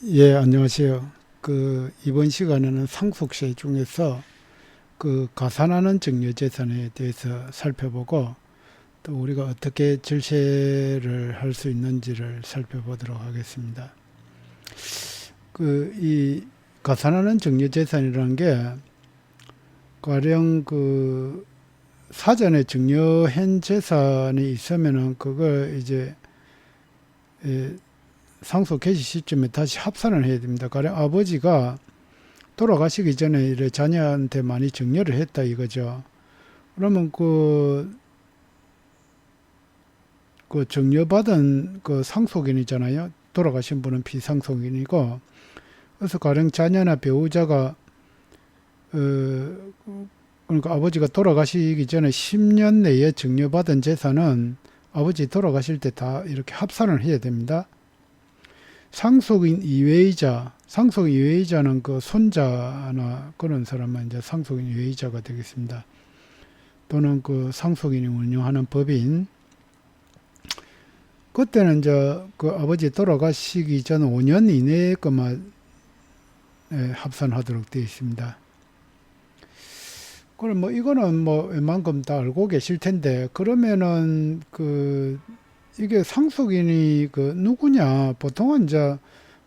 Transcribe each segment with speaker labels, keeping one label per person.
Speaker 1: 예, 안녕하세요. 이번 시간에는 상속세 중에서 가산하는 증여재산에 대해서 살펴보고 또 우리가 어떻게 절세를 할 수 있는지를 살펴보도록 하겠습니다. 이 가산하는 증여재산이라는 게 가령 사전에 증여한 재산이 있으면은 그걸 이제 예, 상속 개시 시점에 다시 합산을 해야 됩니다. 가령 아버지가 돌아가시기 전에 이래 자녀한테 많이 증여를 했다 이거죠. 그러면 그 증여받은 그 상속인이잖아요. 돌아가신 분은 비상속인이고, 그래서 가령 자녀나 배우자가 그러니까 아버지가 돌아가시기 전에 10년 내에 증여받은 재산은 아버지 돌아가실 때 다 이렇게 합산을 해야 됩니다. 상속인 이외이자는 그 손자나 그런 사람만 이제 상속인 이외이자가 되겠습니다. 또는 그 상속인이 운영하는 법인. 그때는 이제 그 아버지 돌아가시기 전 5년 이내에 것만 합산하도록 되어 있습니다. 그럼 뭐 이거는 뭐 웬만큼 다 알고 계실 텐데, 그러면은 이게 상속인이 누구냐? 보통은 이제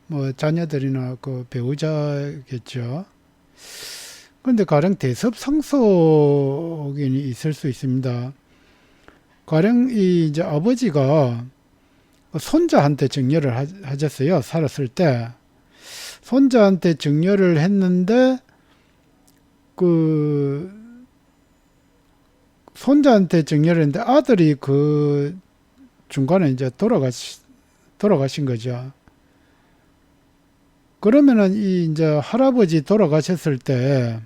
Speaker 1: 뭐 자녀들이나 그 배우자겠죠. 그런데 가령 대섭 상속인이 있을 수 있습니다. 가령 이 이제 아버지가 손자한테 증여를 하셨어요. 살았을 때 손자한테 증여를 했는데 그 손자한테 증여를 했는데 아들이 그 중간에 이제 돌아가신 거죠. 그러면은 이 이제 할아버지 돌아가셨을 때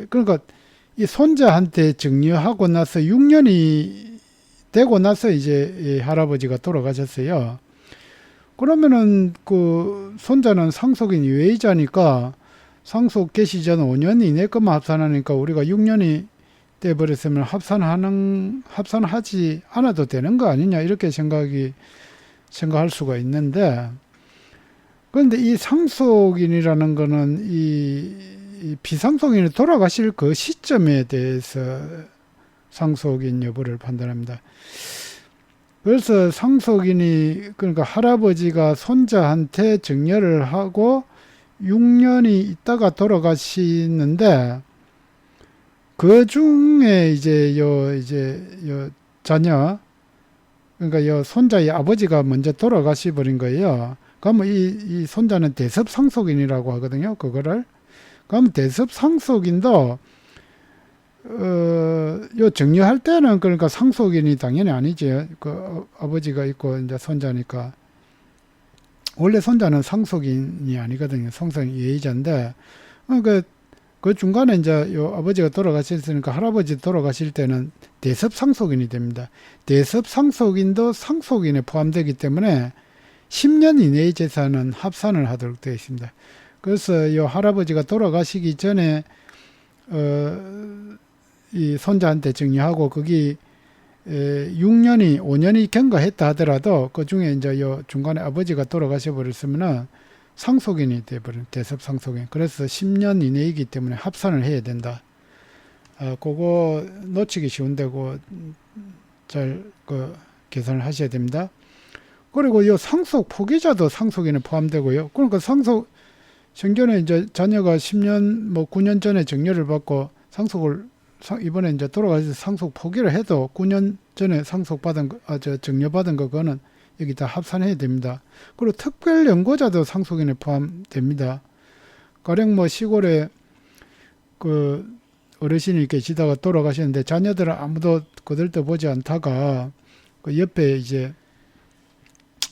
Speaker 1: 그러니까 이 손자한테 증여하고 나서 6년이 되고 나서 이제 이 할아버지가 돌아가셨어요. 그러면은 그 손자는 상속인 유해이자니까 상속 개시 전 5년 이내 것만 합산하니까 우리가 6년이 돼버렸으면 합산하지 않아도 되는 거 아니냐 이렇게 생각할 수가 있는데, 그런데 이 상속인이라는 거는 이 비상속인이 돌아가실 그 시점에 대해서 상속인 여부를 판단합니다. 그래서 상속인이 그러니까 할아버지가 손자한테 증여를 하고 6년이 있다가 돌아가시는데 그 중에 이제 요 자녀 그러니까 요 손자의 아버지가 먼저 돌아가시 버린 거예요. 그러면 이 손자는 대섭 상속인이라고 하거든요. 그거를. 그러면 대섭 상속인도 요 증여할 때는 그러니까 상속인이 당연히 아니지. 그 아버지가 있고 이제 손자니까 원래 손자는 상속인이 아니거든요. 상속인 예의자인데 그 중간에 이제 요 아버지가 돌아가셨으니까 할아버지 돌아가실 때는 대섭 상속인이 됩니다. 대섭 상속인도 상속인에 포함되기 때문에 10년 이내의 재산은 합산을 하도록 되어 있습니다. 그래서 요 할아버지가 돌아가시기 전에 이 손자한테 증여하고 거기 6년이 5년이 경과했다 하더라도 그 중에 이제 요 중간에 아버지가 돌아가셔 버렸으면은 상속인이 돼버린 대섭 상속인. 그래서 10년 이내이기 때문에 합산을 해야 된다. 그거 놓치기 쉬운데 잘 계산을 하셔야 됩니다. 그리고 이 상속 포기자도 상속인에 포함되고요. 그러니까 생전에 이제 자녀가 10년 뭐 9년 전에 증여를 받고 이번에 이제 돌아가서 상속 포기를 해도 9년 전에 증여받은 거 그거는 여기 다 합산해야 됩니다. 그리고 특별 연고자도 상속인에 포함됩니다. 가령 뭐 시골에 그 어르신이 계시다가 돌아가셨는데 자녀들은 아무도 거들떠보지 않다가 그 옆에 이제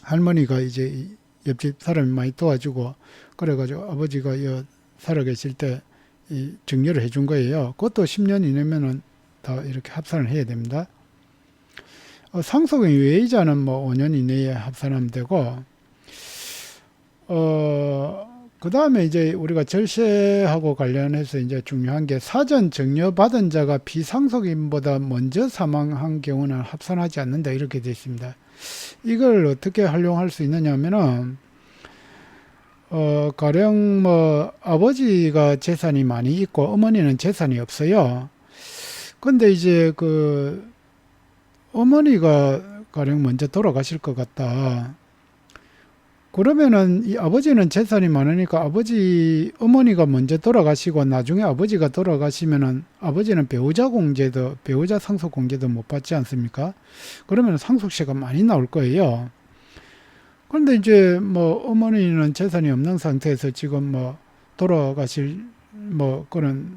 Speaker 1: 할머니가 이제 옆집 사람이 많이 도와주고 그래가지고 아버지가 살아계실 때 이 증여를 해준 거예요. 그것도 10년 이내면은 다 이렇게 합산을 해야 됩니다. 상속인 외이자는 뭐 5년 이내에 합산하면 되고, 그 다음에 이제 우리가 절세하고 관련해서 이제 중요한 게 사전 증여받은 자가 비상속인보다 먼저 사망한 경우는 합산하지 않는다 이렇게 되어 있습니다. 이걸 어떻게 활용할 수 있느냐면은 가령 뭐 아버지가 재산이 많이 있고 어머니는 재산이 없어요. 근데 이제 그 어머니가 가령 먼저 돌아가실 것 같다. 그러면은 이 아버지는 재산이 많으니까 어머니가 먼저 돌아가시고 나중에 아버지가 돌아가시면은 아버지는 배우자 상속 공제도 못 받지 않습니까? 그러면 상속세가 많이 나올 거예요. 그런데 이제 뭐 어머니는 재산이 없는 상태에서 지금 뭐 돌아가실 뭐 그런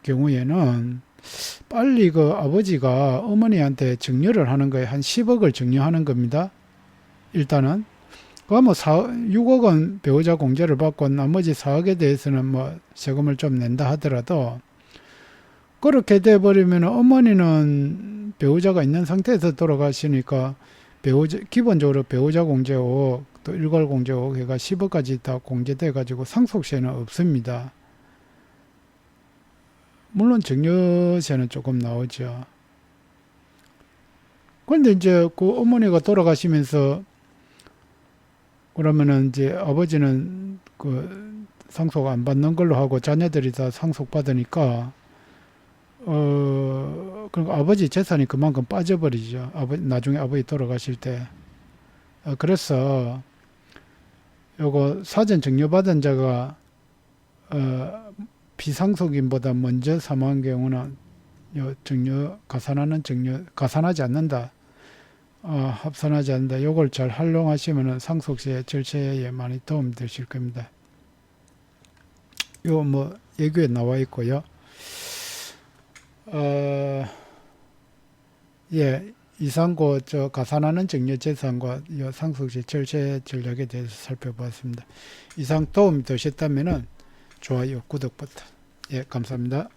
Speaker 1: 경우에는 빨리 그 아버지가 어머니한테 증여를 하는 거예요. 한 10억을 증여하는 겁니다. 일단은. 그러면 6억 원 배우자 공제를 받고 나머지 4억에 대해서는 뭐 세금을 좀 낸다 하더라도 그렇게 돼버리면 어머니는 배우자가 있는 상태에서 돌아가시니까 기본적으로 배우자 공제 5억 또 일괄 공제 5억 해가 10억까지 다 공제돼 가지고 상속세는 없습니다. 물론 증여세는 조금 나오죠. 그런데 이제 그 어머니가 돌아가시면서 그러면은 이제 아버지는 그 상속 안 받는 걸로 하고 자녀들이 다 상속 받으니까 그러니까 아버지 재산이 그만큼 빠져버리죠. 나중에 아버지 돌아가실 때. 그래서 요거 사전 증여받은 자가 비상속인보다 먼저 사망한 경우는 요 가산하지 않는다. 합산하지 않는다. 요걸 잘 활용하시면은 상속세 절세에 많이 도움 되실 겁니다. 요 뭐 예규에 나와 있고요. 예, 이상 저 가산하는 증여재산과 요 상속세 절세 전략에 대해서 살펴보았습니다. 이상 도움이 되셨다면은 좋아요, 구독 버튼. 예, 감사합니다.